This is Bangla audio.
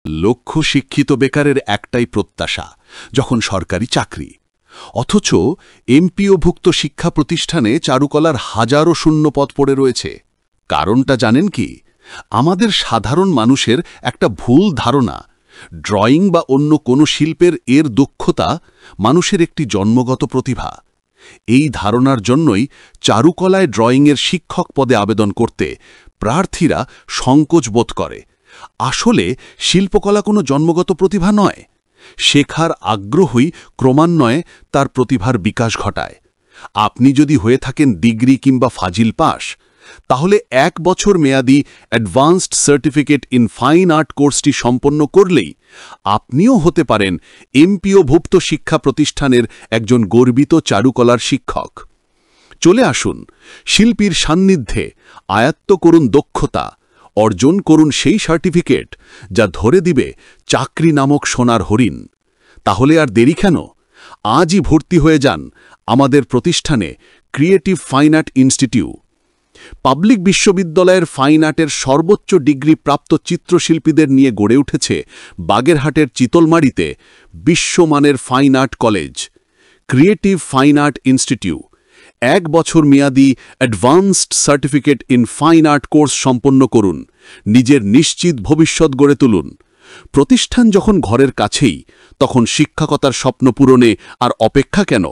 লক্ষ শিক্ষিত বেকারের একটাই প্রত্যাশা, যখন সরকারি চাকরি। অথচ এমপিওভুক্ত শিক্ষা প্রতিষ্ঠানে চারুকলার হাজারো শূন্য পদ পড়ে রয়েছে। কারণটা জানেন কি? আমাদের সাধারণ মানুষের একটা ভুল ধারণা, ড্রয়িং বা অন্য কোনো শিল্পের এর দক্ষতা মানুষের একটি জন্মগত প্রতিভা। এই ধারণার জন্যই চারুকলায় ড্রয়িংয়ের শিক্ষক পদে আবেদন করতে প্রার্থীরা সংকোচ বোধ করে। আসলে শিল্পকলা কোনো জন্মগত প্রতিভা নয়, শেখার আগ্রহই ক্রমান্বয়ে তার প্রতিভার বিকাশ ঘটায়। আপনি যদি হয়ে থাকেন ডিগ্রি কিংবা ফাজিল পাস, তাহলে 1 বছর মেয়াদী advanced certificate in fine art কোর্সটি সম্পন্ন করলেই আপনিও হতে পারেন এমপিওভুক্ত শিক্ষা প্রতিষ্ঠানের একজন গর্বিত চারুকলার শিক্ষক। চলে আসুন, শিল্পীর সান্নিধ্যে আয়ত্ত করুন দক্ষতা, অর্জন করুন সেই সার্টিফিকেট যা ধরে দিবে চাকরি নামক সোনার হরিণ। তাহলে আর দেরি কেন? আজই ভর্তি হয়ে যান আমাদের প্রতিষ্ঠানে, creative fine art institute. Public বিশ্ববিদ্যালয়ের ফাইন আর্টের সর্বোচ্চ ডিগ্রি প্রাপ্ত চিত্রশিল্পীদের নিয়ে গড়ে উঠেছে বাগেরহাটের চিতলমারীতে বিশ্বমানের fine art college. Creative fine art institute 1 বছর মেয়াদী advanced certificate in fine art course সম্পন্ন করুন, নিজের নিশ্চিত ভবিষ্যৎ গড়ে তুলুন। প্রতিষ্ঠান যখন ঘরের কাছেই, তখন শিক্ষকতার স্বপ্ন পূরণে আর অপেক্ষা কেন?